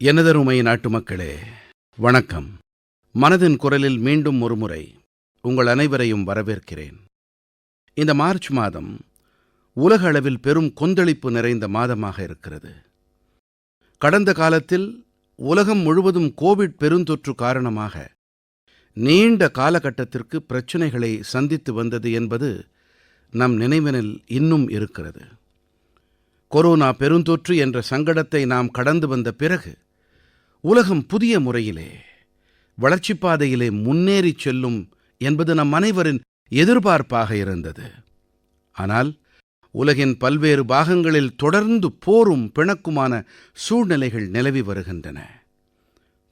எனதருமை நாட்டுமக்களே, வணக்கம். மனதின் குரலில் மீண்டும் ஒருமுறை உங்கள் அனைவரையும் வரவேற்கிறேன். இந்த மார்ச் மாதம் உலக அளவில் பெரும் கொந்தளிப்பு நிறைந்த மாதமாக இருக்கிறது. கடந்த காலத்தில் உலகம் முழுவதும் கோவிட் பெருந்தொற்று காரணமாக நீண்ட காலகட்டத்திற்கு பிரச்சனைகளை சந்தித்து வந்தது என்பது நம் நினைவினில் இன்னும் இருக்கிறது. கொரோனா பெருந்தொற்று என்ற சங்கடத்தை நாம் கடந்து வந்த பிறகு உலகம் புதிய முறையிலே வளர்ச்சிப் பாதையிலே முன்னேறிச் செல்லும் என்பது நம் அனைவரின் எதிர்பார்ப்பாக இருந்தது. ஆனால் உலகின் பல்வேறு பாகங்களில் தொடர்ந்து போரும் பிணக்குமான சூழ்நிலைகள் நிலவி வருகின்றன.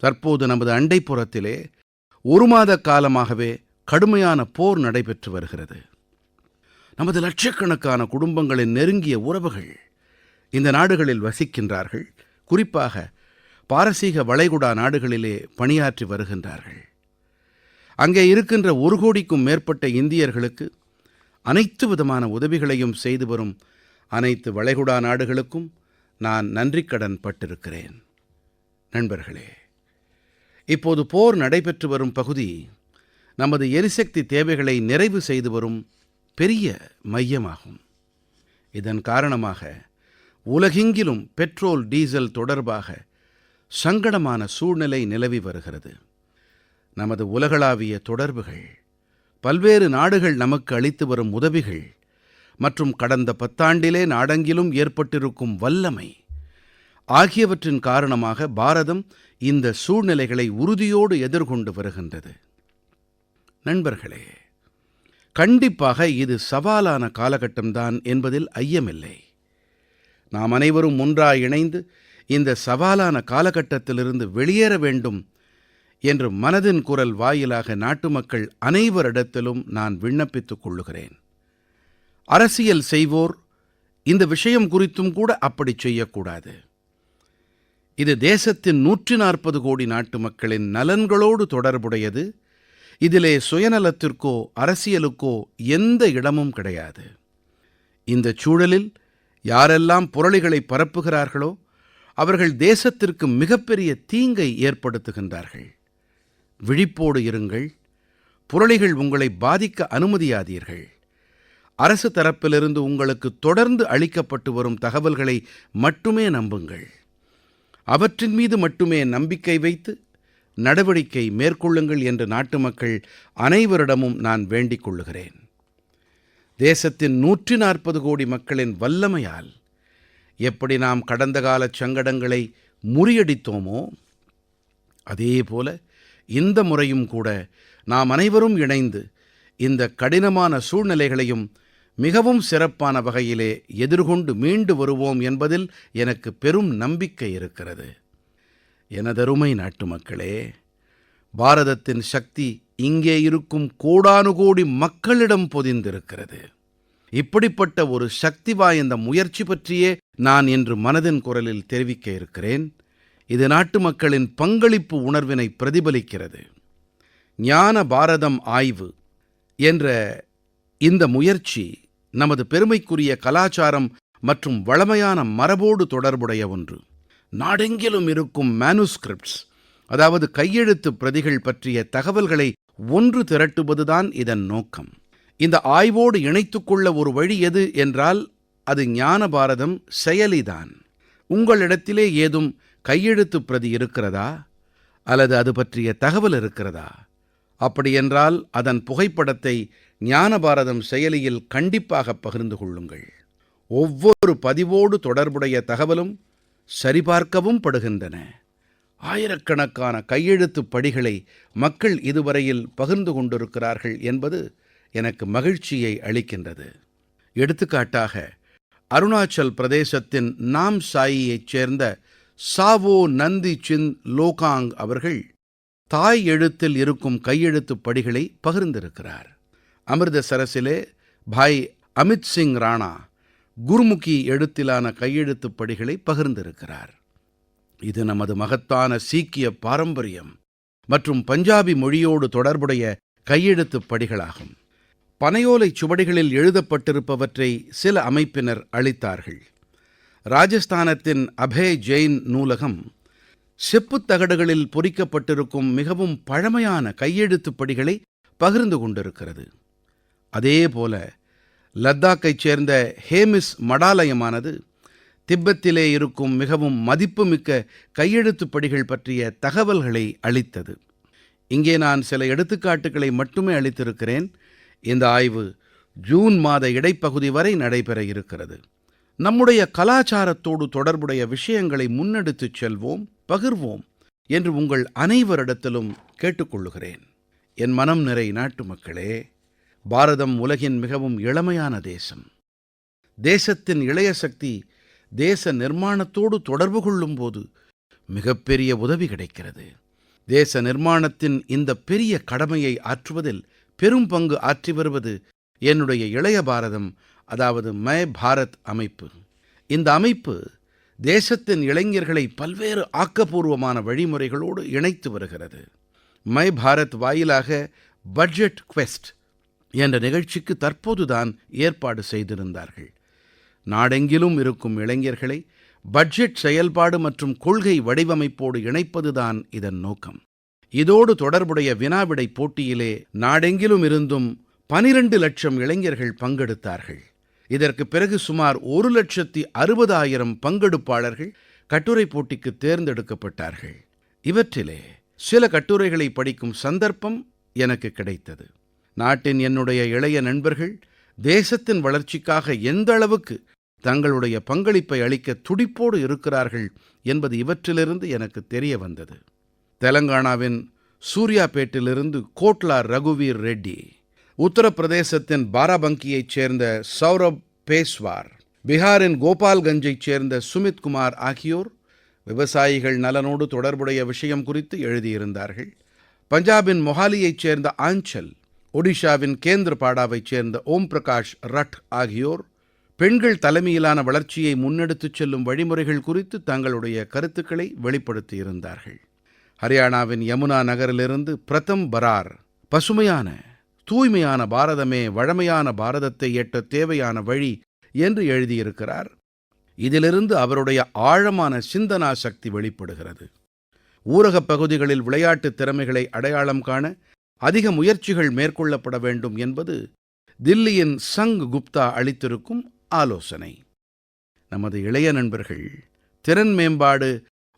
தற்போது நமது அண்டைப்புறத்திலே ஒரு மாத காலமாகவே கடுமையான போர் நடைபெற்று வருகிறது. நமது லட்சக்கணக்கான குடும்பங்களின் நெருங்கிய உறவுகள் இந்த நாடுகளில் வசிக்கின்றார்கள். குறிப்பாக பாரசீக வளைகுடா நாடுகளிலே பணியாற்றி வருகின்றார்கள். அங்கே இருக்கின்ற 1 கோடிக்கும் மேற்பட்ட இந்தியர்களுக்கு அனைத்து விதமான உதவிகளையும் செய்து வரும் அனைத்து வளைகுடா நாடுகளுக்கும் நான் நன்றிக்கடன் பட்டிருக்கிறேன். நண்பர்களே, இப்போது போர் நடைபெற்று வரும் பகுதி நமது எரிசக்தி தேவைகளை நிறைவு செய்து வரும் பெரிய மையமாகும். இதன் காரணமாக உலகெங்கிலும் பெட்ரோல் டீசல் தொடர்பாக சங்கடமான சூழ்நிலை நிலவி வருகிறது. நமது உலகளாவிய தொடர்புகள், பல்வேறு நாடுகள் நமக்கு அளித்து வரும் உதவிகள் மற்றும் கடந்த 10 ஆண்டிலே நாடெங்கிலும் ஏற்பட்டிருக்கும் வல்லமை ஆகியவற்றின் காரணமாக பாரதம் இந்த சூழ்நிலைகளை உறுதியோடு எதிர்கொண்டு வருகின்றது. நண்பர்களே, கண்டிப்பாக இது சவாலான காலகட்டம்தான் என்பதில் ஐயமில்லை. நாம் அனைவரும் ஒன்றாய் இணைந்து இந்த சவாலான காலகட்டத்திலிருந்து வெளியேற வேண்டும் என்று மனதின் குரல் வாயிலாக நாட்டு மக்கள் அனைவரிடத்திலும் நான் விண்ணப்பித்துக் கொள்ளுகிறேன். அரசியல் செய்வோர் இந்த விஷயம் குறித்தும் கூட அப்படி செய்யக்கூடாது. இது தேசத்தின் 140 கோடி நாட்டு மக்களின் நலன்களோடு தொடர்புடையது. இதிலே சுயநலத்திற்கோ அரசியலுக்கோ எந்த இடமும் கிடையாது. இந்தச் சூழலில் யாரெல்லாம் புரளிகளை பரப்புகிறார்களோ அவர்கள் தேசத்திற்கு மிகப்பெரிய தீங்கை ஏற்படுத்துகின்றார்கள். விழிப்போடு இருங்கள். புரளிகள் உங்களை பாதிக்க அனுமதியாதீர்கள். அரசு தரப்பிலிருந்து உங்களுக்கு தொடர்ந்து அளிக்கப்பட்டு வரும் தகவல்களை மட்டுமே நம்புங்கள். அவற்றின் மீது மட்டுமே நம்பிக்கை வைத்து நடவடிக்கை மேற்கொள்ளுங்கள் என்று நாட்டு மக்கள் அனைவரிடமும் நான் வேண்டிக் கொள்ளுகிறேன். தேசத்தின் 140 கோடி மக்களின் வல்லமையால் எப்படி நாம் கடந்த கால சங்கடங்களை முறியடித்தோமோ அதேபோல இந்த முறையும் கூட நாம் அனைவரும் இணைந்து இந்த கடினமான சூழ்நிலைகளையும் மிகவும் சிறப்பான வகையிலே எதிர்கொண்டு மீண்டு வருவோம் என்பதில் எனக்கு பெரும் நம்பிக்கை இருக்கிறது. எனதருமை நாட்டுமக்களே, பாரதத்தின் சக்தி இங்கே இருக்கும் கோடானுகோடி மக்களிடம் பொதிந்திருக்கிறது. இப்படிப்பட்ட ஒரு சக்தி வாய்ந்த முயற்சி பற்றியே நான் இன்று மனதின் குரலில் தெரிவிக்க இருக்கிறேன். இது நாட்டு மக்களின் பங்களிப்பு உணர்வினை பிரதிபலிக்கிறது. ஞான பாரதம் ஆய்வு என்ற இந்த முயற்சி நமது பெருமைக்குரிய கலாச்சாரம் மற்றும் வளமையான மரபோடு தொடர்புடைய ஒன்று. நாடெங்கிலும் இருக்கும் மேனுஸ்கிரிப்ட்ஸ், அதாவது கையெழுத்து பிரதிகள் பற்றிய தகவல்களை ஒன்று திரட்டுவதுதான் இதன் நோக்கம். இந்த ஆய்வோடு இணைத்துக் கொள்ள ஒரு வழி எது என்றால் அது ஞான பாரதம் செயலிதான். உங்களிடத்திலே ஏதும் கையெழுத்து பிரதி இருக்கிறதா அல்லது அது பற்றிய தகவல் இருக்கிறதா? அப்படியென்றால் அதன் புகைப்படத்தை ஞான பாரதம் செயலியில் கண்டிப்பாக பகிர்ந்து கொள்ளுங்கள். ஒவ்வொரு பதிவோடு தொடர்புடைய தகவலும் சரிபார்க்கவும் படுகின்றன. ஆயிரக்கணக்கான கையெழுத்துப் படிகளை மக்கள் இதுவரையில் பகிர்ந்து கொண்டிருக்கிறார்கள் என்பது எனக்கு மகிழ்ச்சியை அளிக்கின்றது. எடுத்துக்காட்டாக அருணாச்சல் பிரதேசத்தின் நாம்சாயியைச் சேர்ந்த சாவோ நந்தி சின் லோகாங் அவர்கள் தாய் எழுத்தில் இருக்கும் கையெழுத்துப் படிகளை பகிர்ந்திருக்கிறார். அமிர்தசரஸிலே பாய் அமித் சிங் ராணா குர்முகி எழுத்திலான கையெழுத்துப் படிகளை பகிர்ந்திருக்கிறார். இது நமது மகத்தான சீக்கிய பாரம்பரியம் மற்றும் பஞ்சாபி மொழியோடு தொடர்புடைய கையெழுத்துப் படிகளாகும். பனையோலைச் சுவடிகளில் எழுதப்பட்டிருப்பவற்றை சில அமைப்பினர் அளித்தார்கள். ராஜஸ்தானத்தின் அபய் ஜெயின் நூலகம் செப்புத் தகடுகளில் பொறிக்கப்பட்டிருக்கும் மிகவும் பழமையான கையெழுத்துப் படிகளை பகிர்ந்து கொண்டிருக்கிறது. அதேபோல லத்தாக்கைச் சேர்ந்த ஹேமிஸ் மடாலயமானது திப்பெத்திலே இருக்கும் மிகவும் மதிப்புமிக்க கையெழுத்துப் படிகள் பற்றிய தகவல்களை அளித்தது. இங்கே நான் சில எடுத்துக்காட்டுகளை மட்டுமே அளித்திருக்கிறேன். இந்த ஆய்வு ஜூன் மாத இடைப்பகுதி வரை நடைபெற இருக்கிறது. நம்முடைய கலாச்சாரத்தோடு தொடர்புடைய விஷயங்களை முன்னெடுத்துச் செல்வோம், பகிர்வோம் என்று உங்கள் அனைவரிடத்திலும் கேட்டுக்கொள்ளுகிறேன். என் மனம் நிறை நாட்டுமக்களே, பாரதம் உலகின் மிகவும் இளமையான தேசம். தேசத்தின் இளைய சக்தி தேச நிர்மாணத்தோடு தொடர்பு கொள்ளும் போது மிகப்பெரிய உதவி கிடைக்கிறது. தேச நிர்மாணத்தின் இந்த பெரிய கடமையை ஆற்றுவதில் பெரும் பங்கு ஆற்றி வருவது என்னுடைய இளைய பாரதம், அதாவது மை பாரத் அமைப்பு. இந்த அமைப்பு தேசத்தின் இளைஞர்களை பல்வேறு ஆக்கப்பூர்வமான வழிமுறைகளோடு இணைத்து வருகிறது. மை பாரத் வாயிலாக பட்ஜெட் குவெஸ்ட் என்ற நிகழ்ச்சிக்கு தற்போதுதான் ஏற்பாடு செய்திருந்தார்கள். நாடெங்கிலும் இருக்கும் இளைஞர்களை பட்ஜெட் செயல்பாடு மற்றும் கொள்கை வடிவமைப்போடு இணைப்பதுதான் இதன் நோக்கம். இதோடு தொடர்புடைய வினாவிடை போட்டியிலே நாடெங்கிலும் இருந்தும் 12 லட்சம் இளைஞர்கள் பங்கெடுத்தார்கள். இதற்கு பிறகு சுமார் 1,60,000 பங்கெடுப்பாளர்கள் கட்டுரை போட்டிக்கு தேர்ந்தெடுக்கப்பட்டார்கள். இவற்றிலே சில கட்டுரைகளை படிக்கும் சந்தர்ப்பம் எனக்கு கிடைத்தது. நாட்டின் என்னுடைய இளைய நண்பர்கள் தேசத்தின் வளர்ச்சிக்காக எந்த அளவுக்கு தங்களுடைய பங்களிப்பை அளிக்க துடிப்போடு இருக்கிறார்கள் என்பது இவற்றிலிருந்து எனக்கு தெரிய வந்தது. தெலங்கானாவின் சூர்யாபேட்டிலிருந்து கோட்லா ரகுவீர் ரெட்டி, உத்தரப்பிரதேசத்தின் பாராபங்கியைச் சேர்ந்த சௌரப் பேஸ்வார், பிஹாரின் கோபால்கஞ்சைச் சேர்ந்த சுமித் குமார் ஆகியோர் விவசாயிகள் நலனோடு தொடர்புடைய விஷயம் குறித்து எழுதியிருந்தார்கள். பஞ்சாபின் மொஹாலியைச் சேர்ந்த ஆஞ்சல், ஒடிஷாவின் கேந்திரபாடாவைச் சேர்ந்த ஓம் பிரகாஷ் ரட் ஆகியோர் பெண்கள் தலைமையிலான வளர்ச்சியை முன்னெடுத்துச் செல்லும் வழிமுறைகள் குறித்து தங்களுடைய கருத்துக்களை வெளிப்படுத்தியிருந்தார்கள். ஹரியானாவின் யமுனா நகரிலிருந்து பிரதம் பரார், பசுமையான தூய்மையான பாரதமே வழமையான பாரதத்தை எட்ட தேவையான வழி என்று எழுதியிருக்கிறார். இதிலிருந்து அவருடைய ஆழமான சிந்தனா சக்தி வெளிப்படுகிறது. ஊரகப் பகுதிகளில் விளையாட்டுத் திறமைகளை அடையாளம் காண அதிக முயற்சிகள் மேற்கொள்ளப்பட வேண்டும் என்பது தில்லியின் சங் குப்தா அளித்திருக்கும் ஆலோசனை. நமது இளைய நண்பர்கள் திறன் மேம்பாடு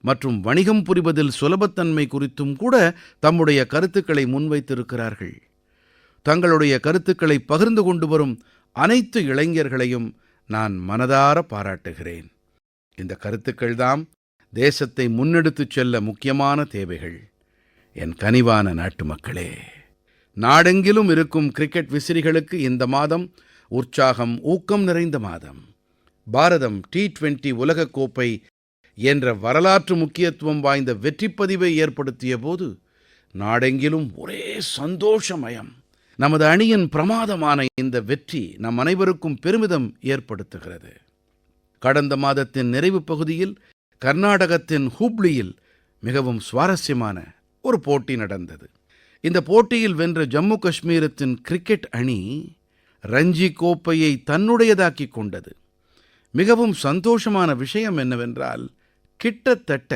மற்றும் வணிகம் புரிவதில் சுலபத்தன்மை குறித்தும் கூட தம்முடைய கருத்துக்களை முன்வைத்திருக்கிறார்கள். தங்களுடைய கருத்துக்களை பகிர்ந்து கொண்டு வரும் அனைத்து இளைஞர்களையும் நான் மனதார பாராட்டுகிறேன். இந்த கருத்துக்கள்தாம் தேசத்தை முன்னெடுத்துச் செல்ல முக்கியமான தேவைகள். என் கனிவான நாட்டுமக்களே, நாடெங்கிலும் இருக்கும் கிரிக்கெட் விசிறிகளுக்கு இந்த மாதம் உற்சாகம், ஊக்கம் நிறைந்த மாதம். பாரதம் T20 உலகக்கோப்பை என்ற வரலாற்று முக்கியத்துவம் வாய்ந்த வெற்றிப்பதிவை ஏற்படுத்திய போது நாடெங்கிலும் ஒரே சந்தோஷமயம். நமது அணியின் பிரமாதமான இந்த வெற்றி நம் அனைவருக்கும் பெருமிதம் ஏற்படுத்துகிறது. கடந்த மாதத்தின் நிறைவு பகுதியில் கர்நாடகத்தின் ஹுப்ளியில் மிகவும் சுவாரஸ்யமான ஒரு போட்டி நடந்தது. இந்த போட்டியில் வென்ற ஜம்மு காஷ்மீரத்தின் கிரிக்கெட் அணி ரஞ்சி கோப்பையை தன்னுடையதாக்கிக் கொண்டது. மிகவும் சந்தோஷமான விஷயம் என்னவென்றால், கிட்டத்தட்ட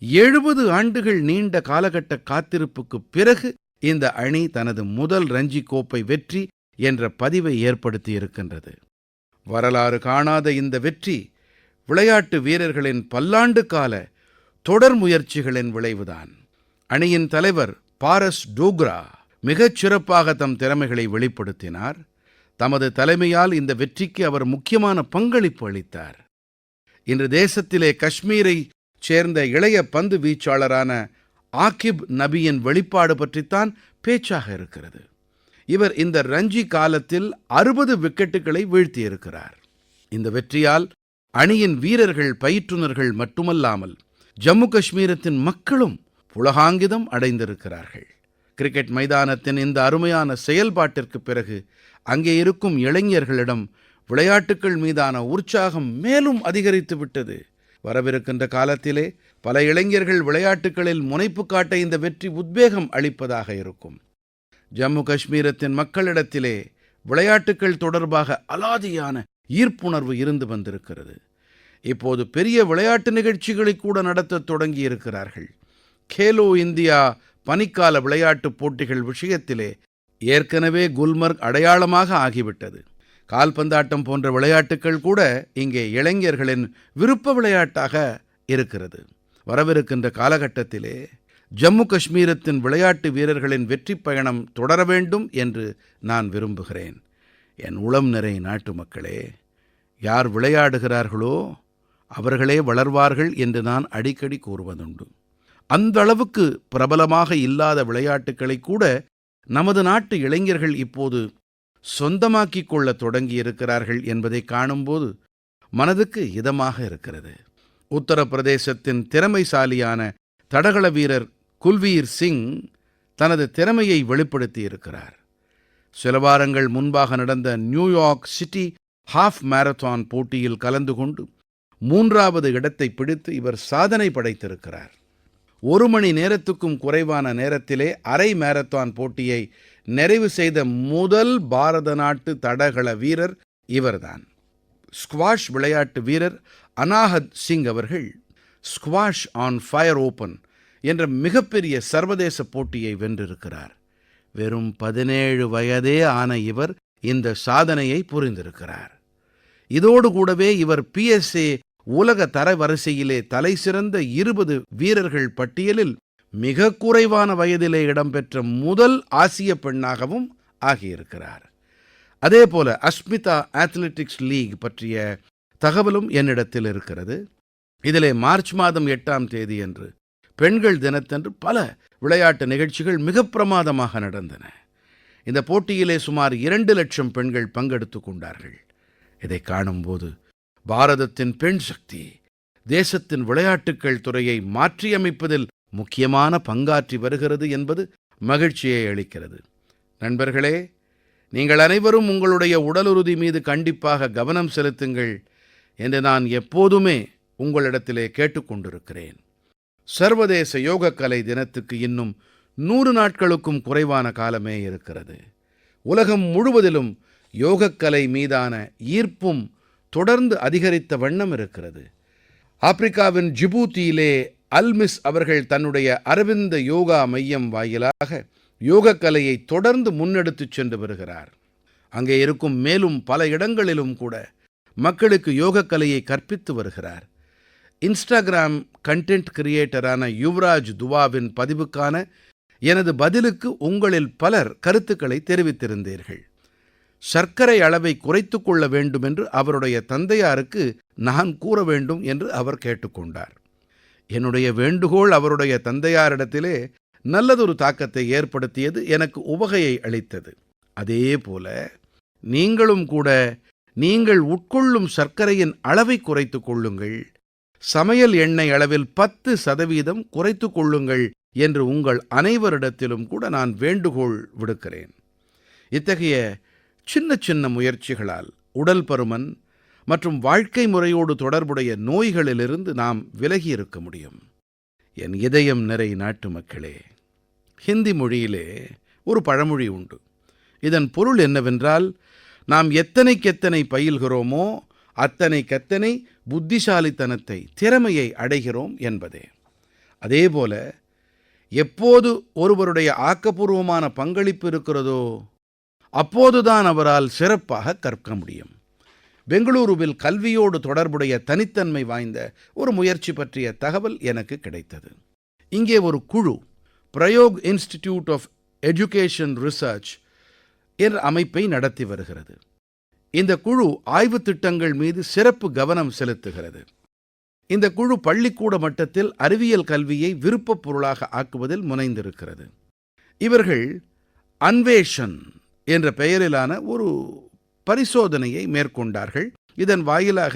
70 ஆண்டுகள் நீண்ட காலகட்ட காத்திருப்புக்குப் பிறகு இந்த அணி தனது முதல் ரஞ்சி கோப்பை வெற்றி என்ற பதிவை ஏற்படுத்தியிருக்கின்றது. வரலாறு காணாத இந்த வெற்றி விளையாட்டு வீரர்களின் பல்லாண்டு கால தொடர் முயற்சிகளின் விளைவுதான். அணியின் தலைவர் பாரஸ் டோக்ரா மிகச் சிறப்பாக தம் திறமைகளை வெளிப்படுத்தினார். தமது தலைமையால் இந்த வெற்றிக்கு அவர் முக்கியமான பங்களிப்பு அளித்தார். இன்று தேசத்திலே காஷ்மீரைச் சேர்ந்த இளைய பந்து வீச்சாளரான ஆகிப் நபியின் வெளிப்பாடு பற்றித்தான் பேச்சாக இருக்கிறது. இவர் இந்த ரஞ்சி காலத்தில் 60 விக்கெட்டுகளை வீழ்த்தியிருக்கிறார். இந்த வெற்றியால் அணியின் வீரர்கள், பயிற்றுநர்கள் மட்டுமல்லாமல் ஜம்மு காஷ்மீரத்தின் மக்களும் புளகாங்கிதம் அடைந்திருக்கிறார்கள். கிரிக்கெட் மைதானத்தின் இந்த அருமையான செயல்பாட்டிற்கு பிறகு அங்கே இருக்கும் இளைஞர்களிடம் விளையாட்டுக்கள் மீதான உற்சாகம் மேலும் அதிகரித்து விட்டது. வரவிருக்கின்ற காலத்திலே பல இளைஞர்கள் விளையாட்டுகளில் முனைப்பு காட்ட இந்த வெற்றி உத்வேகம் அளிப்பதாக இருக்கும். ஜம்மு காஷ்மீரத்தின் மக்களிடத்திலே விளையாட்டுக்கள் தொடர்பாக அலாதியான ஈர்ப்புணர்வு இருந்து வந்திருக்கிறது. இப்போது பெரிய விளையாட்டு நிகழ்ச்சிகளை கூட நடத்தத் தொடங்கியிருக்கிறார்கள். கேலோ இந்தியா பனிக்கால விளையாட்டுப் போட்டிகள் விஷயத்திலே ஏற்கனவே குல்மர்க் அடையாளமாக ஆகிவிட்டது. கால்பந்தாட்டம் போன்ற விளையாட்டுக்கள் கூட இங்கே இளைஞர்களின் விருப்ப விளையாட்டாக இருக்கிறது. வரவிருக்கின்ற காலகட்டத்திலே ஜம்மு காஷ்மீரத்தின் விளையாட்டு வீரர்களின் வெற்றிப் பயணம் தொடர வேண்டும் என்று நான் விரும்புகிறேன். என் உளம் நிறை நாட்டு மக்களே, யார் விளையாடுகிறார்களோ அவர்களே வளர்வார்கள் என்று நான் அடிக்கடி கூறுவதுண்டு. அந்த அளவுக்கு பிரபலமாக இல்லாத விளையாட்டுக்களை கூட நமது நாட்டு இளைஞர்கள் இப்போது சொந்தமாக்கிக் கொள்ளத் தொடங்கியிருக்கிறார்கள் என்பதை காணும்போது மனதுக்கு இதமாக இருக்கிறது. உத்தரப்பிரதேசத்தின் திறமைசாலியான தடகள வீரர் குல்வீர் சிங் தனது திறமையை வெளிப்படுத்தியிருக்கிறார். சில வாரங்கள் முன்பாக நடந்த நியூயார்க் சிட்டி ஹாஃப் மாரத்தான் போட்டியில் கலந்து கொண்டு 3வது இடத்தை பிடித்து இவர் சாதனை படைத்திருக்கிறார். 1 மணி நேரத்துக்கும் குறைவான நேரத்திலே அரை மாரத்தான் போட்டியை நிறைவு செய்த முதல் பாரத நாட்டு தடகள வீரர் இவர்தான். ஸ்குவாஷ் விளையாட்டு வீரர் அனாஹத் சிங் அவர்கள் ஸ்குவாஷ் ஆன் ஃபயர் ஓபன் என்ற மிகப்பெரிய சர்வதேச போட்டியை வென்றிருக்கிறார். வெறும் 17 வயதே ஆன இவர் இந்த சாதனையை புரிந்திருக்கிறார். இதோடு கூடவே இவர் PSA உலக தரவரிசையிலே தலைசிறந்த 20 வீரர்கள் பட்டியலில் மிக குறைவான வயதிலே இடம்பெற்ற முதல் ஆசிய பெண்ணாகவும் ஆகியிருக்கிறார். அதேபோல அஸ்மிதா அத்லெட்டிக்ஸ் லீக் பற்றிய தகவலும் என்னிடத்தில் இருக்கிறது. இதிலே மார்ச் மாதம் 8ஆம் தேதியன்று பெண்கள் தினத்தன்று பல விளையாட்டு நிகழ்ச்சிகள் மிக பிரமாதமாக நடந்தன. இந்த போட்டியிலே சுமார் 2 லட்சம் பெண்கள் பங்கெடுத்துக் கொண்டார்கள். இதை காணும்போது பாரதத்தின் பெண் சக்தி தேசத்தின் விளையாட்டுக்கள் துறையை மாற்றியமைப்பதில் முக்கியமான பங்காற்றி வருகிறது என்பது மகிழ்ச்சியை அளிக்கிறது. நண்பர்களே, நீங்கள் அனைவரும் உங்களுடைய உடலுறுதி மீது கண்டிப்பாக கவனம் செலுத்துங்கள் என்று நான் எப்போதுமே உங்களிடத்திலே கேட்டுக்கொண்டிருக்கிறேன். சர்வதேச யோகக்கலை தினத்துக்கு இன்னும் 100 நாட்களுக்கும் குறைவான காலமே இருக்கிறது. உலகம் முழுவதிலும் யோகக்கலை மீதான ஈர்ப்பும் தொடர்ந்து அதிகரித்த வண்ணம் இருக்கிறது. ஆப்பிரிக்காவின் ஜிபூத்தியிலே அல்மிஸ் அவர்கள் தன்னுடைய அரவிந்த யோகா மையம் வாயிலாக யோகக்கலையை தொடர்ந்து முன்னெடுத்துச் சென்று வருகிறார். அங்கே இருக்கும் மேலும் பல இடங்களிலும் கூட மக்களுக்கு யோகக்கலையை கற்பித்து வருகிறார். இன்ஸ்டாகிராம் கண்டென்ட் கிரியேட்டரான யுவராஜ் துவாவின் பதிவுக்கான எனது பதிலுக்கு உங்களில் பலர் கருத்துக்களை தெரிவித்திருந்தீர்கள். சர்க்கரை அளவை குறைத்துக் கொள்ள வேண்டும் என்று அவருடைய தந்தையாருக்கு நான் கூற வேண்டும் என்று அவர் கேட்டுக்கொண்டார். என்னுடைய வேண்டுகோள் அவருடைய தந்தையாரிடத்திலே நல்லதொரு தாக்கத்தை ஏற்படுத்தியது, எனக்கு உவகையை அளித்தது. அதே போல நீங்களும் கூட நீங்கள் உட்கொள்ளும் சர்க்கரையின் அளவை குறைத்துக் கொள்ளுங்கள், சமையல் எண்ணெய் அளவில் 10% குறைத்துக் கொள்ளுங்கள் என்று உங்கள் அனைவரிடத்திலும் கூட நான் வேண்டுகோள் விடுக்கிறேன். இத்தகைய சின்ன சின்ன முயற்சிகளால் உடல் பருமன் மற்றும் வாழ்க்கை முறையோடு தொடர்புடைய நோய்களிலிருந்து நாம் விலகி இருக்க முடியும். என் இதயம் நிறை நாட்டு மக்களே, ஹிந்தி மொழியிலே ஒரு பழமொழி உண்டு. இதன் பொருள் என்னவென்றால், நாம் எத்தனைக்கெத்தனை பயில்கிறோமோ அத்தனைக்கெத்தனை புத்திசாலித்தனத்தை, திறமையை அடைகிறோம் என்பதே. அதேபோல எப்போது ஒருவருடைய ஆக்கப்பூர்வமான பங்களிப்பு இருக்கிறதோ அப்போதுதான் அவரால் சிறப்பாக கற்க முடியும். பெங்களூருவில் கல்வியோடு தொடர்புடைய தனித்தன்மை வாய்ந்த ஒரு முயற்சி பற்றிய தகவல் எனக்கு கிடைத்தது. இங்கே ஒரு குழு பிரயோக் இன்ஸ்டிடியூட் ஆஃப் எஜுகேஷன் ரிசர்ச் என்ற அமைப்பை நடத்தி வருகிறது. இந்த குழு ஆய்வுத் திட்டங்கள் மீது சிறப்பு கவனம் செலுத்துகிறது. இந்த குழு பள்ளிக்கூட மட்டத்தில் அறிவியல் கல்வியை விருப்பப் பொருளாக ஆக்குவதில் முனைந்திருக்கிறது. இவர்கள் அன்வேஷன் என்ற பெயரிலான ஒரு பரிசோதனையை மேற்கொண்டார்கள். இதன் வாயிலாக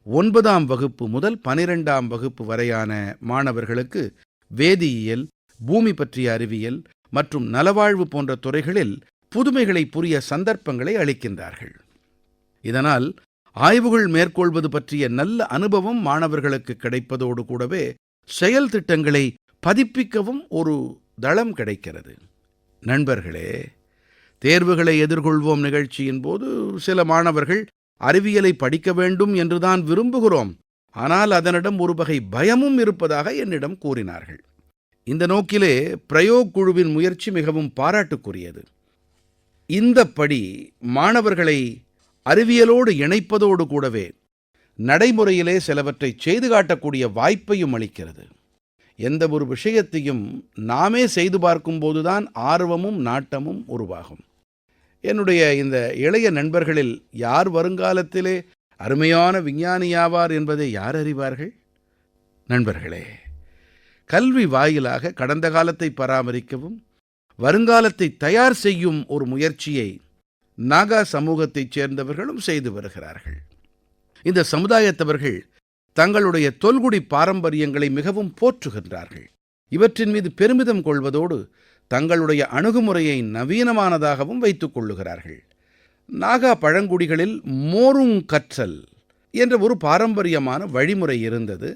9ஆம் வகுப்பு முதல் 12ஆம் வகுப்பு வரையான மாணவர்களுக்கு வேதியியல், பூமி பற்றிய அறிவியல் மற்றும் நலவாழ்வு போன்ற துறைகளில் புதுமைகளை புரிய சந்தர்ப்பங்களை அளிக்கின்றார்கள். இதனால் ஆய்வுகள் மேற்கொள்வது பற்றிய நல்ல அனுபவம் மாணவர்களுக்கு கிடைப்பதோடு கூடவே செயல் திட்டங்களை பதிப்பிக்கவும் ஒரு தளம் கிடைக்கிறது. நண்பர்களே, தேர்வுகளை எதிர்கொள்வோம் நிகழ்ச்சியின் போது சில மாணவர்கள் அறிவியலை படிக்க வேண்டும் என்றுதான் விரும்புகிறோம், ஆனால் அதனிடம் ஒரு வகை பயமும் இருப்பதாக என்னிடம் கூறினார்கள். இந்த நோக்கிலே பிரயோக் குழுவின் முயற்சி மிகவும் பாராட்டுக்குரியது. இந்தப் படி மாணவர்களை அறிவியலோடு இணைப்பதோடு கூடவே நடைமுறையிலே சிலவற்றைச் செய்து காட்டக்கூடிய வாய்ப்பையும் அளிக்கிறது. எந்த ஒரு விஷயத்தையும் நாமே செய்து பார்க்கும்போதுதான் ஆர்வமும் நாட்டமும் உருவாகும். என்னுடைய இந்த இளைய நண்பர்களில் யார் வருங்காலத்திலே அருமையான விஞ்ஞானியாவார் என்பதை யார் அறிவார்கள்? நண்பர்களே, கல்வி வாயிலாக கடந்த காலத்தை பராமரிக்கவும் வருங்காலத்தை தயார் செய்யும் ஒரு முயற்சியை நாகா சமூகத்தைச் சேர்ந்தவர்களும் செய்து வருகிறார்கள். இந்த சமுதாயத்தவர்கள் தங்களுடைய தொல்குடி பாரம்பரியங்களை மிகவும் போற்றுகின்றார்கள். இவற்றின் மீது பெருமிதம் கொள்வதோடு தங்களுடைய அணுகுமுறையை நவீனமானதாகவும் வைத்துக் கொள்ளுகிறார்கள். நாகா பழங்குடிகளில் மோருங் கற்றல் என்ற ஒரு பாரம்பரியமான வழிமுறை இருந்தது.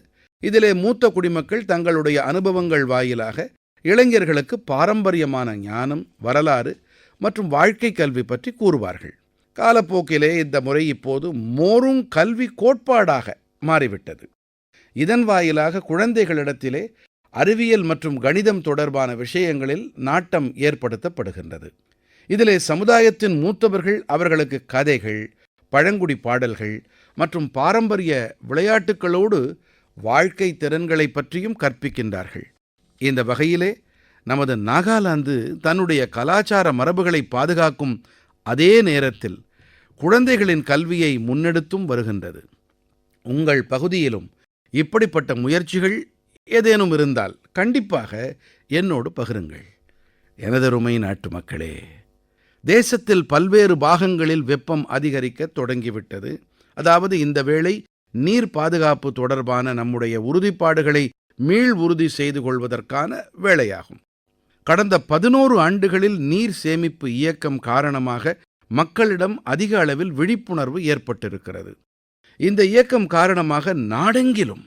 இதிலே மூத்த குடிமக்கள் தங்களுடைய அனுபவங்கள் வாயிலாக இளைஞர்களுக்கு பாரம்பரியமான ஞானம், வரலாறு மற்றும் வாழ்க்கை கல்வி பற்றி கூறுவார்கள். காலப்போக்கிலே இந்த முறை இப்போது மோருங் கல்வி கோட்பாடாக மாறிவிட்டது. இதன் வாயிலாக குழந்தைகளிடத்திலே அறிவியல் மற்றும் கணிதம் தொடர்பான விஷயங்களில் நாட்டம் ஏற்படுத்தப்படுகின்றது. இதிலே சமுதாயத்தின் மூத்தவர்கள் அவர்களுக்கு கதைகள், பழங்குடி பாடல்கள் மற்றும் பாரம்பரிய விளையாட்டுகளோடு வாழ்க்கை திறன்களை பற்றியும் கற்பிக்கின்றார்கள். இந்த வகையிலே நமது நாகாலாந்து தன்னுடைய கலாச்சார மரபுகளை பாதுகாக்கும் அதே நேரத்தில் குழந்தைகளின் கல்வியை முன்னெடுத்தும் வருகின்றது. உங்கள் பகுதியிலும் இப்படிப்பட்ட முயற்சிகள் ஏதேனும் இருந்தால் கண்டிப்பாக என்னோடு பகிருங்கள். எனதருமை நாட்டுமக்களே, தேசத்தில் பல்வேறு பாகங்களில் வெப்பம் அதிகரிக்கத் தொடங்கிவிட்டது. அதாவது இந்த வேளை நீர் பாதுகாப்பு தொடர்பான நம்முடைய உறுதிப்பாடுகளை மீள் உறுதி செய்து கொள்வதற்கான வேளையாகும். கடந்த 11 ஆண்டுகளில் நீர் சேமிப்பு இயக்கம் காரணமாக மக்களிடம் அதிக அளவில் விழிப்புணர்வு ஏற்பட்டிருக்கிறது. இந்த இயக்கம் காரணமாக நாடெங்கிலும்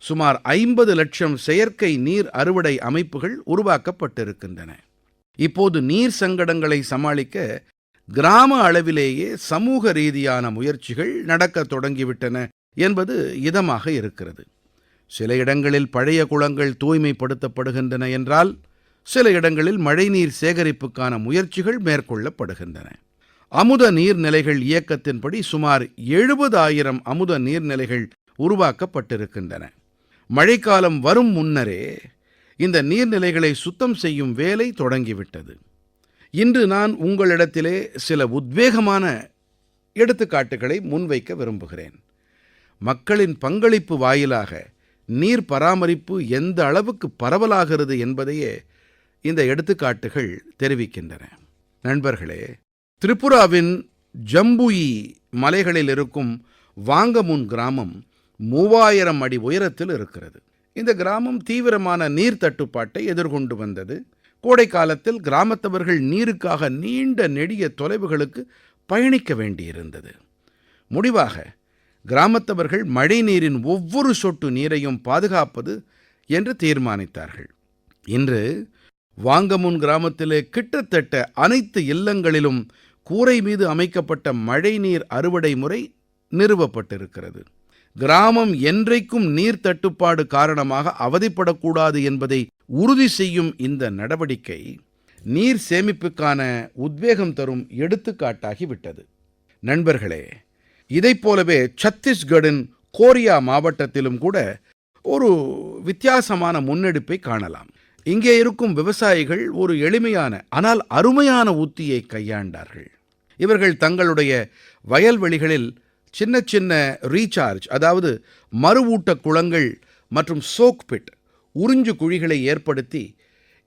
சுமார் 50 லட்சம் செயற்கை நீர் அறுவடை அமைப்புகள் உருவாக்கப்பட்டிருக்கின்றன. இப்போது நீர் சங்கடங்களை சமாளிக்க கிராம அளவிலேயே சமூக ரீதியான முயற்சிகள் நடக்கத் தொடங்கிவிட்டன என்பது இதமாக இருக்கிறது. சில இடங்களில் பழைய குளங்கள் தூய்மைப்படுத்தப்படுகின்றன என்றால், சில இடங்களில் மழைநீர் சேகரிப்புக்கான முயற்சிகள் மேற்கொள்ளப்படுகின்றன. அமுத நீர்நிலைகள் இயக்கத்தின்படி சுமார் 70,000 அமுத நீர்நிலைகள் உருவாக்கப்பட்டிருக்கின்றன. மழைக்காலம் வரும் முன்னரே இந்த நீர்நிலைகளை சுத்தம் செய்யும் வேலை தொடங்கிவிட்டது. இன்று நான் உங்களிடத்திலே சில உத்வேகமான எடுத்துக்காட்டுகளை முன்வைக்க விரும்புகிறேன். மக்களின் பங்களிப்பு வாயிலாக நீர் பராமரிப்பு எந்த அளவுக்கு பரவலாகிறது என்பதையே இந்த எடுத்துக்காட்டுகள் தெரிவிக்கின்றன. நண்பர்களே, திரிபுராவின் ஜம்புயி மலைகளில் இருக்கும் வாங்கமுன் கிராமம் 3000 அடி உயரத்தில் இருக்கிறது. இந்த கிராமம் தீவிரமான நீர் தட்டுப்பாட்டை எதிர்கொண்டு வந்தது. கோடை காலத்தில் கிராமத்தவர்கள் நீருக்காக நீண்ட நெடிய தொலைவுகளுக்கு பயணிக்க வேண்டியிருந்தது. முடிவாக கிராமத்தவர்கள் மழை நீரின் ஒவ்வொரு சொட்டு நீரையும் பாதுகாப்பது என்று தீர்மானித்தார்கள். இன்று வாங்கமுன் கிராமத்திலே கிட்டத்தட்ட அனைத்து இல்லங்களிலும் கூரை மீது அமைக்கப்பட்ட மழைநீர் அறுவடை முறை நிறுவப்பட்டிருக்கிறது. கிராமம் என்றைக்கும் நீர் தட்டுப்பாடு காரணமாக அவதிப்படக்கூடாது என்பதை உறுதி செய்யும் இந்த நடவடிக்கை நீர் சேமிப்புக்கான உத்வேகம் தரும் எடுத்துக்காட்டாகிவிட்டது. நண்பர்களே, இதைப் போலவே சத்தீஸ்கடின் கோரியா மாவட்டத்திலும் கூட ஒரு வித்தியாசமான முன்னெடுப்பை காணலாம். இங்கே இருக்கும் விவசாயிகள் ஒரு எளிமையான ஆனால் அருமையான உத்தியை கையாண்டார்கள். இவர்கள் தங்களுடைய வயல்வெளிகளில் சின்ன சின்ன ரீசார்ஜ், அதாவது மறுவூட்ட குளங்கள் மற்றும் சோக் பிட், உறிஞ்சு குழிகளை ஏற்படுத்தி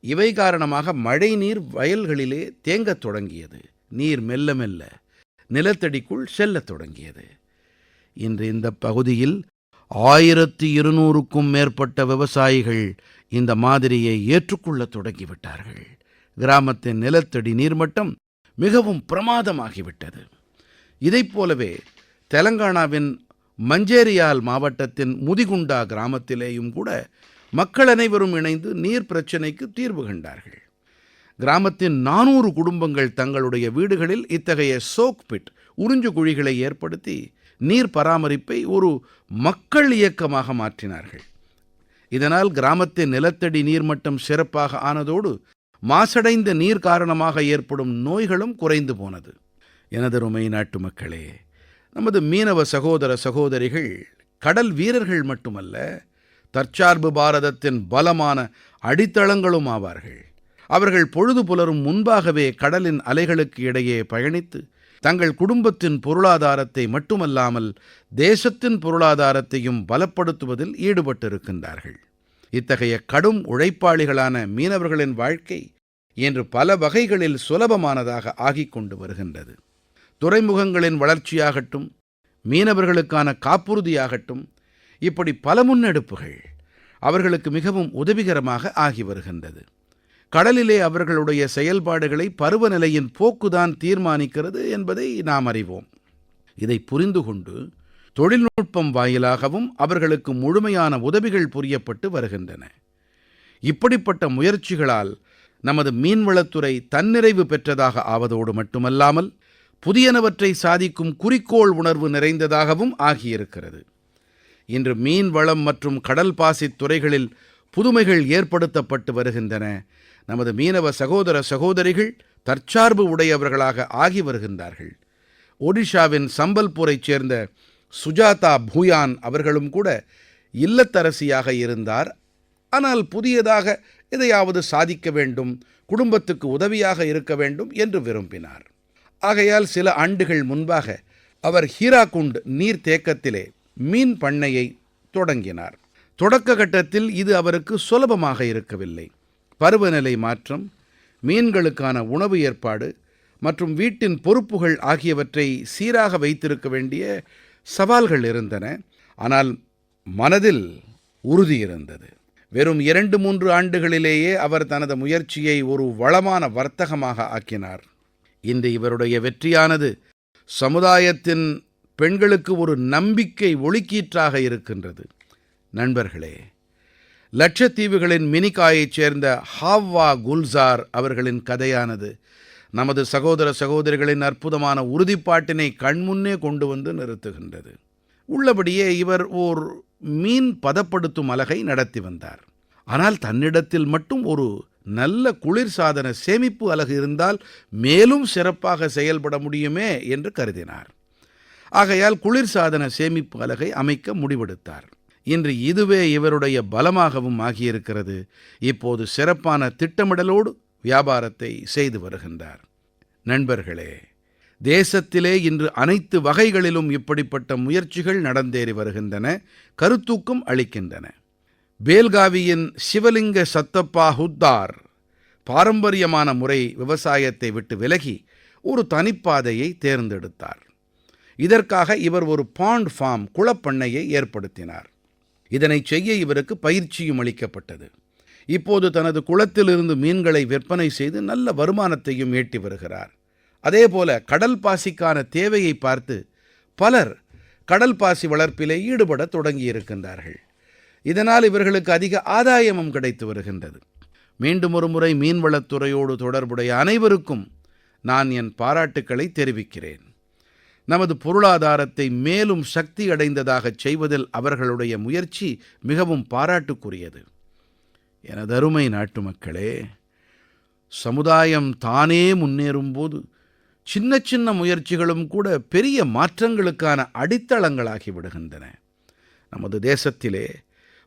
இவை காரணமாக மழை நீர் வயல்களிலே தேங்கத் தொடங்கியது. நீர் மெல்ல மெல்ல நிலத்தடிக்குள் செல்லத் தொடங்கியது. இன்று இந்த பகுதியில் 1200க்கும் மேற்பட்ட விவசாயிகள் இந்த மாதிரியை ஏற்றுக்கொள்ளத் தொடங்கிவிட்டார்கள். கிராமத்தின் நிலத்தடி நீர்மட்டம் மிகவும் பிரமாதமாகிவிட்டது. இதைப் போலவே தெலங்கானாவின் மஞ்சேரியால் மாவட்டத்தின் முதிகுண்டா கிராமத்திலேயும் கூட மக்கள் அனைவரும் இணைந்து நீர் பிரச்சினைக்கு தீர்வு கண்டார்கள். கிராமத்தின் 400 குடும்பங்கள் தங்களுடைய வீடுகளில் இத்தகைய சோக் பிட், உறிஞ்சு குழிகளை ஏற்படுத்தி நீர் பராமரிப்பை ஒரு மக்கள் இயக்கமாக மாற்றினார்கள். இதனால் கிராமத்தின் நிலத்தடி நீர்மட்டம் சிறப்பாக ஆனதோடு மாசடைந்த நீர் காரணமாக ஏற்படும் நோய்களும் குறைந்து போனது. எனதருமை நாட்டுமக்களே, நமது மீனவ சகோதர சகோதரிகள் கடல் வீரர்கள் மட்டுமல்ல, தற்சார்பு பாரதத்தின் பலமான அடித்தளங்களும் ஆவார்கள். அவர்கள் பொழுது புலரும் முன்பாகவே கடலின் அலைகளுக்கு இடையே பயணித்து தங்கள் குடும்பத்தின் பொருளாதாரத்தை மட்டுமல்லாமல் தேசத்தின் பொருளாதாரத்தையும் பலப்படுத்துவதில் ஈடுபட்டிருக்கின்றார்கள். இத்தகைய கடும் உழைப்பாளிகளான மீனவர்களின் வாழ்க்கை இன்று பல வகைகளில் சுலபமானதாக ஆகிக் கொண்டு வருகின்றது. துறைமுகங்களின் வளர்ச்சியாகட்டும், மீனவர்களுக்கான காப்புறுதியாகட்டும், இப்படி பல முன்னெடுப்புகள் அவர்களுக்கு மிகவும் உதவிகரமாக ஆகி வருகின்றது. கடலிலே அவர்களுடைய செயல்பாடுகளை பருவநிலையின் போக்குதான் தீர்மானிக்கிறது என்பதை நாம் அறிவோம். இதை புரிந்து கொண்டு தொழில்நுட்பம் வாயிலாகவும் அவர்களுக்கு முழுமையான உதவிகள் புரியப்பட்டு வருகின்றன. இப்படிப்பட்ட முயற்சிகளால் நமது மீன்வளத்துறை தன்னிறைவு பெற்றதாக ஆவதோடு மட்டுமல்லாமல் புதியனவற்றை சாதிக்கும் குறிக்கோள் உணர்வு நிறைந்ததாகவும் ஆகியிருக்கிறது. இன்று மீன் வளம் மற்றும் கடல் பாசித் துறைகளில் புதுமைகள் ஏற்படுத்தப்பட்டு வருகின்றன. நமது மீனவ சகோதர சகோதரிகள் தற்சார்பு உடையவர்களாக ஆகி வருகின்றார்கள். ஒடிஷாவின் சம்பல்பூரைச் சேர்ந்த சுஜாதா பூயான் அவர்களும் கூட இல்லத்தரசியாக இருந்தார். ஆனால் புதியதாக எதையாவது சாதிக்க வேண்டும், குடும்பத்துக்கு உதவியாக இருக்க வேண்டும் என்று விரும்பினார். ஆகையால் சில ஆண்டுகள் முன்பாக அவர் ஹீராகுண்ட் நீர்த்தேக்கத்திலே மீன் பண்ணையை தொடங்கினார். தொடக்க கட்டத்தில் இது அவருக்கு சுலபமாக இருக்கவில்லை. பருவநிலை மாற்றம், மீன்களுக்கான உணவு ஏற்பாடு மற்றும் வீட்டின் பொறுப்புகள் ஆகியவற்றை சீராக வைத்திருக்க வேண்டிய சவால்கள் இருந்தன. ஆனால் மனதில் உறுதி இருந்தது. வெறும் 2-3 ஆண்டுகளிலேயே அவர் தனது முயற்சியை ஒரு வளமான வர்த்தகமாக ஆக்கினார். இன்று இவருடைய வெற்றியானது சமுதாயத்தின் பெண்களுக்கு ஒரு நம்பிக்கை ஒளிக்கீற்றாக இருக்கின்றது. நண்பர்களே, லட்சத்தீவுகளின் மினிகாயைச் சேர்ந்த ஹாவ்வா குல்சார் அவர்களின் கதையானது நமது சகோதர சகோதரிகளின் அற்புதமான உறுதிப்பாட்டினை கண்முன்னே கொண்டு வந்து நிறுத்துகின்றது. உள்ளபடியே இவர் ஓர் மீன் பதப்படுத்தும் அலகை நடத்தி வந்தார். ஆனால் தன்னிடத்தில் மட்டும் ஒரு நல்ல குளிர்சாதன சேமிப்பு அலகு இருந்தால் மேலும் சிறப்பாக செயல்பட முடியுமே என்று கருதினார். ஆகையால் குளிர்சாதன சேமிப்பு அலகை அமைக்க முடிவெடுத்தார். இன்று இதுவே இவருடைய பலமாகவும் ஆகியிருக்கிறது. இப்போது சிறப்பான திட்டமிடலோடு வியாபாரத்தை செய்து வருகின்றார். நண்பர்களே, தேசத்திலே இன்று அனைத்து வகைகளிலும் இப்படிப்பட்ட முயற்சிகள் நடந்தேறி வருகின்றன, கருத்தூக்கம் அளிக்கின்றன. பேல்காவியின் சிவலிங்க சத்தப்பா ஹுத்தார் பாரம்பரியமான முறை விவசாயத்தை விட்டு விலகி ஒரு தனிப்பாதையை தேர்ந்தெடுத்தார். இதற்காக இவர் ஒரு பாண்ட் ஃபார்ம் குளப்பண்ணையை ஏற்படுத்தினார். இதனைச் செய்ய இவருக்கு பயிற்சியும் அளிக்கப்பட்டது. இப்போது தனது குளத்திலிருந்து மீன்களை விற்பனை செய்து நல்ல வருமானத்தையும் ஈட்டி வருகிறார். அதேபோல கடல் பாசிக்கான தேவையை பார்த்து பலர் கடல் பாசி வளர்ப்பிலே ஈடுபட தொடங்கியிருக்கின்றார்கள். இதனால் இவர்களுக்கு அதிக ஆதாயமும் கிடைத்து வருகின்றது. மீண்டும் ஒரு முறை மீன்வளத்துறையோடு தொடர்புடைய அனைவருக்கும் நான் என் பாராட்டுக்களை தெரிவிக்கிறேன். நமது பொருளாதாரத்தை மேலும் சக்தி அடைந்ததாகச் செய்வதில் அவர்களுடைய முயற்சி மிகவும் பாராட்டுக்குரியது. எனதருமை நாட்டுமக்களே, சமுதாயம் தானே முன்னேறும்போது சின்ன சின்ன முயற்சிகளும் கூட பெரிய மாற்றங்களுக்கான அடித்தளங்களாகி விடுகின்றன. நமது தேசத்திலே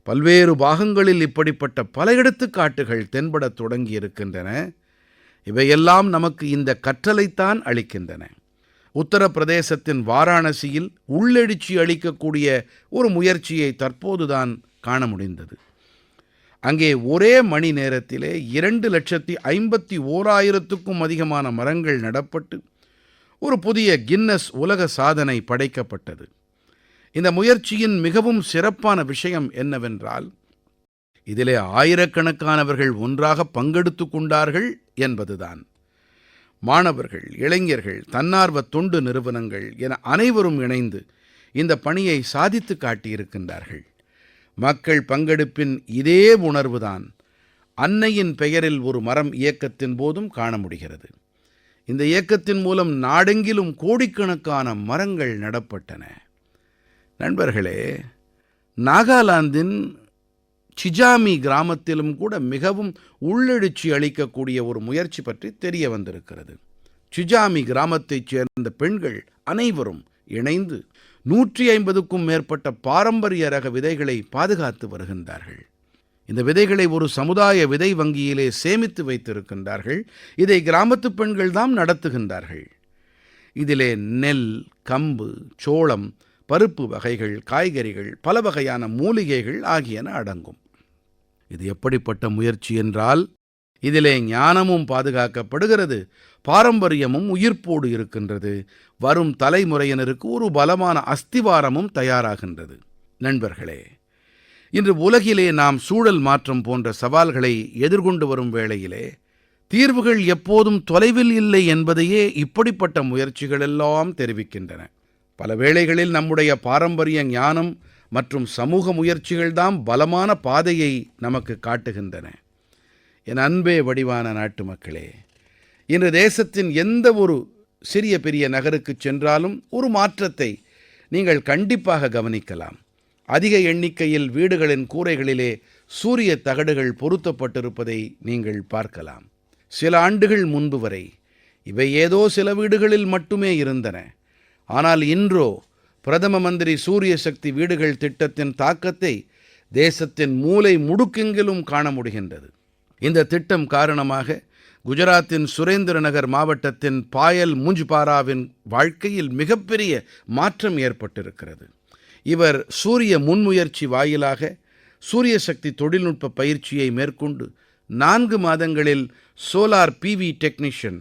பல்வேறு பாகங்களில் இப்படிப்பட்ட பல எடுத்துக்காட்டுகள் தென்படத் தொடங்கியிருக்கின்றன. இவையெல்லாம் நமக்கு இந்த கற்றலைத்தான் அளிக்கின்றன. உத்தரப்பிரதேசத்தின் வாராணசியில் உள்ளெழுச்சி அளிக்கக்கூடிய ஒரு முயற்சியை தற்போதுதான் காண முடிந்தது. அங்கே ஒரே மணி நேரத்திலே 2,51,000க்கும் அதிகமான மரங்கள் நடப்பட்டு ஒரு புதிய கின்னஸ் உலக சாதனை படைக்கப்பட்டது. இந்த முயற்சியின் மிகவும் சிறப்பான விஷயம் என்னவென்றால், இதிலே ஆயிரக்கணக்கானவர்கள் ஒன்றாக பங்கெடுத்து கொண்டார்கள் என்பதுதான். மாணவர்கள், இளைஞர்கள், தன்னார்வ தொண்டு நிறுவனங்கள் என அனைவரும் இணைந்து இந்த பணியை சாதித்து காட்டியிருக்கின்றார்கள். மக்கள் பங்கெடுப்பின் இதே உணர்வுதான் அன்னையின் பெயரில் ஒரு மரம் இயக்கத்தின் போதும் காண முடிகிறது. இந்த இயக்கத்தின் மூலம் நாடெங்கிலும் கோடிக்கணக்கான மரங்கள் நடப்பட்டன. நண்பர்களே, நாகாலாந்தின் சிஜாமி கிராமத்திலும் கூட மிகவும் உள்ளெழுச்சி அளிக்கக்கூடிய ஒரு முயற்சி பற்றி தெரிய வந்திருக்கிறது. சிஜாமி கிராமத்தைச் சேர்ந்த பெண்கள் அனைவரும் இணைந்து 150க்கும் மேற்பட்ட பாரம்பரிய ரக விதைகளை பாதுகாத்து வருகின்றார்கள். இந்த விதைகளை ஒரு சமுதாய விதை வங்கியிலே சேமித்து வைத்திருக்கின்றார்கள். இதை கிராமத்துப் பெண்கள் தாம் நடத்துகின்றார்கள். இதிலே நெல், கம்பு, சோளம், பருப்பு வகைகள், காய்கறிகள், பல வகையான மூலிகைகள் ஆகியன அடங்கும். இது எப்படிப்பட்ட முயற்சி என்றால், இதிலே ஞானமும் பாதுகாக்கப்படுகிறது, பாரம்பரியமும் உயிர்ப்போடு இருக்கின்றது, வரும் தலைமுறையினருக்கு ஒரு பலமான அஸ்திவாரமும் தயாராகின்றது. நண்பர்களே, இன்று உலகிலே நாம் சூழல் மாற்றம் போன்ற சவால்களை எதிர்கொண்டு வரும் வேளையிலே தீர்வுகள் எப்போதும் தொலைவில் இல்லை என்பதையே இப்படிப்பட்ட முயற்சிகள் எல்லாம் தெரிவிக்கின்றன. பல வேளைகளில் நம்முடைய பாரம்பரிய ஞானம் மற்றும் சமூக முயற்சிகள்தாம் பலமான பாதையை நமக்கு காட்டுகின்றன. என் அன்பே வடிவான நாட்டு மக்களே, இன்று தேசத்தின் எந்த ஒரு சிறிய பெரிய நகருக்குச் சென்றாலும் ஒரு மாற்றத்தை நீங்கள் கண்டிப்பாக கவனிக்கலாம். அதிக எண்ணிக்கையில் வீடுகளின் கூரைகளிலே சூரிய தகடுகள் பொருத்தப்பட்டிருப்பதை நீங்கள் பார்க்கலாம். சில ஆண்டுகள் முன்பு வரை இவை ஏதோ சில வீடுகளில் மட்டுமே இருந்தன. ஆனால் இன்றோ பிரதம மந்திரி சூரிய சக்தி வீடுகள் திட்டத்தின் தாக்கத்தை தேசத்தின் மூலை முடுக்கெங்கிலும் காண முடிகின்றது. இந்த திட்டம் காரணமாக குஜராத்தின் சுரேந்திரநகர் மாவட்டத்தின் பாயல் முஞ்ச்பாராவின் வாழ்க்கையில் மிகப்பெரிய மாற்றம் ஏற்பட்டிருக்கிறது. இவர் சூரிய முன்முயற்சி வாயிலாக சூரிய சக்தி தொழில்நுட்ப பயிற்சியை மேற்கொண்டு 4 மாதங்களில் சோலார் பிவி டெக்னீஷியன்,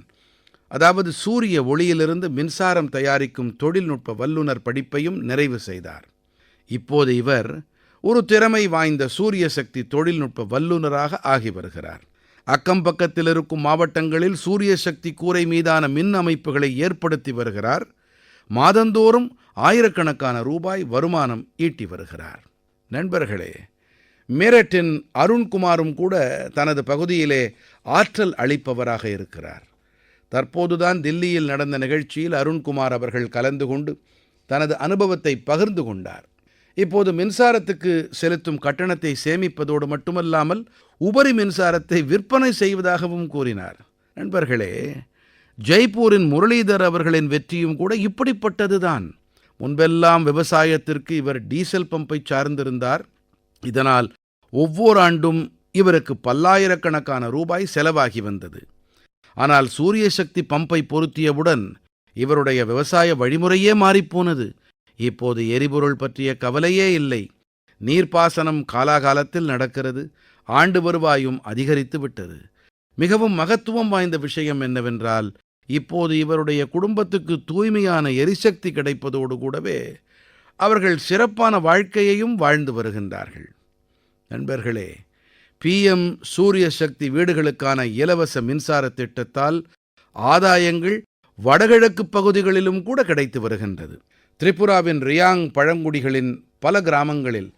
அதாவது சூரிய ஒளியிலிருந்து மின்சாரம் தயாரிக்கும் தொழில்நுட்ப வல்லுநர் படிப்பையும் நிறைவு செய்தார். இப்போது இவர் ஒரு திறமை வாய்ந்த சூரிய சக்தி தொழில்நுட்ப வல்லுநராக ஆகி வருகிறார். அக்கம் பக்கத்தில் இருக்கும் மாவட்டங்களில் சூரிய சக்தி கூரை மீதான மின் அமைப்புகளை ஏற்படுத்தி வருகிறார். மாதந்தோறும் ஆயிரக்கணக்கான ரூபாய் வருமானம் ஈட்டி வருகிறார். நண்பர்களே, மேரட்டின் அருண்குமாரும் கூட தனது பகுதியிலே ஆற்றல் அளிப்பவராக இருக்கிறார். தற்போதுதான் தில்லியில் நடந்த நிகழ்ச்சியில் அருண்குமார் அவர்கள் கலந்து கொண்டு தனது அனுபவத்தை பகிர்ந்து கொண்டார். இப்போது மின்சாரத்துக்கு செலுத்தும் கட்டணத்தை சேமிப்பதோடு மட்டுமல்லாமல் உபரி மின்சாரத்தை விற்பனை செய்வதாகவும் கூறினார். நண்பர்களே, ஜெய்ப்பூரின் முரளிதர் அவர்களின் வெற்றியும் கூட இப்படிப்பட்டதுதான். முன்பெல்லாம் விவசாயத்திற்கு இவர் டீசல் பம்பை சார்ந்திருந்தார். இதனால் ஒவ்வொரு ஆண்டும் இவருக்கு பல்லாயிரக்கணக்கான ரூபாய் செலவாகி வந்தது. ஆனால் சூரிய சக்தி பம்பை பொருத்தியவுடன் இவருடைய விவசாய வழிமுறையே மாறிப்போனது. இப்போது எரிபொருள் பற்றிய கவலையே இல்லை. நீர்ப்பாசனம் காலாகாலத்தில் நடக்கிறது. ஆண்டு வருவாயும் அதிகரித்து விட்டது. மிகவும் மகத்துவம் வாய்ந்த விஷயம் என்னவென்றால், இப்போது இவருடைய குடும்பத்துக்கு தூய்மையான எரிசக்தி கிடைப்பதோடு கூடவே அவர்கள் சிறப்பான வாழ்க்கையையும் வாழ்ந்து வருகின்றார்கள். நண்பர்களே, PM சூரிய சக்தி வீடுகளுக்கான இலவச மின்சார திட்டத்தால் ஆதாயங்கள் வடகிழக்கு பகுதிகளிலும் கூட கிடைத்து வருகின்றது. திரிபுராவின் ரியாங் பழங்குடிகளின் பல கிராமங்களில்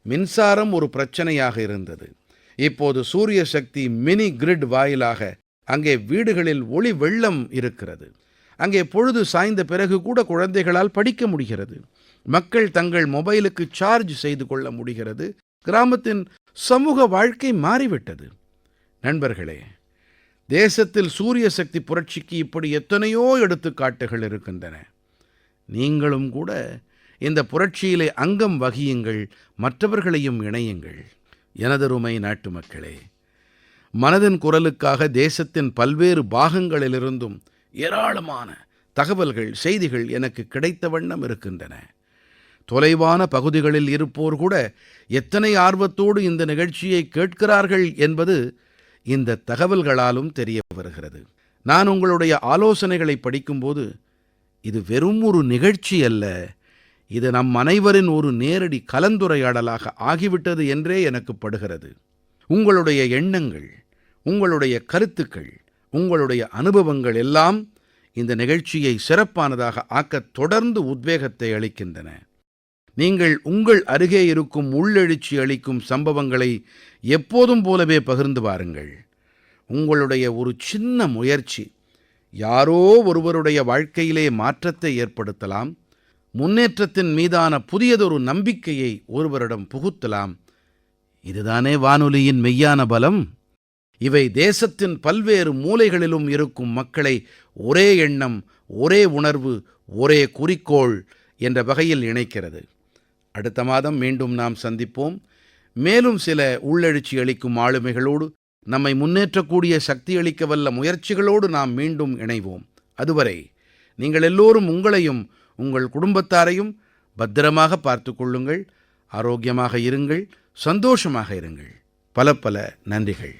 மின்சாரம் ஒரு பிரச்சனையாக இருந்தது. இப்போது சூரிய சக்தி மினி கிரிட் வாயிலாக அங்கே வீடுகளில் ஒளி வெள்ளம் இருக்கிறது. அங்கே பொழுது சாய்ந்த பிறகு கூட குழந்தைகளால் படிக்க முடிகிறது. மக்கள் தங்கள் மொபைலுக்கு சார்ஜ் செய்து கொள்ள முடிகிறது. கிராமத்தின் சமூக வாழ்க்கை மாறிவிட்டது. நண்பர்களே, தேசத்தில் சூரிய சக்தி புரட்சிக்கு இப்படி எத்தனையோ எடுத்துக்காட்டுகள் இருக்கின்றன. நீங்களும் கூட இந்த புரட்சியிலே அங்கம் வகியுங்கள், மற்றவர்களையும் இணையுங்கள். எனதருமை நாட்டு மக்களே, மனதின் குரலுக்காக தேசத்தின் பல்வேறு பாகங்களிலிருந்தும் ஏராளமான தகவல்கள், செய்திகள் எனக்கு கிடைத்த வண்ணம் இருக்கின்றன. தொலைவான பகுதிகளில் இருப்போர் கூட எத்தனை ஆர்வத்தோடு இந்த நிகழ்ச்சியை கேட்கிறார்கள் என்பது இந்த தகவல்களாலும் தெரிய வருகிறது. நான் உங்களுடைய ஆலோசனைகளை படிக்கும்போது, இது வெறும் ஒரு நிகழ்ச்சி அல்ல, இது நம் அனைவரின் ஒரு நேரடி கலந்துரையாடலாக ஆகிவிட்டது என்றே எனக்கு படுகிறது. உங்களுடைய எண்ணங்கள், உங்களுடைய கருத்துக்கள், உங்களுடைய அனுபவங்கள் எல்லாம் இந்த நிகழ்ச்சியை சிறப்பானதாக ஆக்கத் தொடர்ந்து உத்வேகத்தை அளிக்கின்றன. நீங்கள் உங்கள் அருகே இருக்கும் உள்ளெழுச்சி அளிக்கும் சம்பவங்களை எப்போதும் போலவே பகிர்ந்து வாருங்கள். உங்களுடைய ஒரு சின்ன முயற்சி யாரோ ஒருவருடைய வாழ்க்கையிலே மாற்றத்தை ஏற்படுத்தலாம், முன்னேற்றத்தின் மீதான புதியதொரு நம்பிக்கையை ஒருவரிடம் புகுத்தலாம். இதுதானே வானொலியின் மெய்யான பலம். இவை தேசத்தின் பல்வேறு மூலைகளிலும் இருக்கும் மக்களை ஒரே எண்ணம், ஒரே உணர்வு, ஒரே குறிக்கோள் என்ற வகையில் இணைக்கிறது. அடுத்த மாதம் மீண்டும் நாம் சந்திப்போம். மேலும் சில உள்ளெழுச்சி அளிக்கும் ஆளுமைகளோடு, நம்மை முன்னேற்றக்கூடிய சக்தியளிக்க வல்ல முயற்சிகளோடு நாம் மீண்டும் இணைவோம். அதுவரை நீங்கள் எல்லோரும் உங்களையும் உங்கள் குடும்பத்தாரையும் பத்திரமாக பார்த்துக் கொள்ளுங்கள். ஆரோக்கியமாக இருங்கள், சந்தோஷமாக இருங்கள். பல பல நன்றிகள்.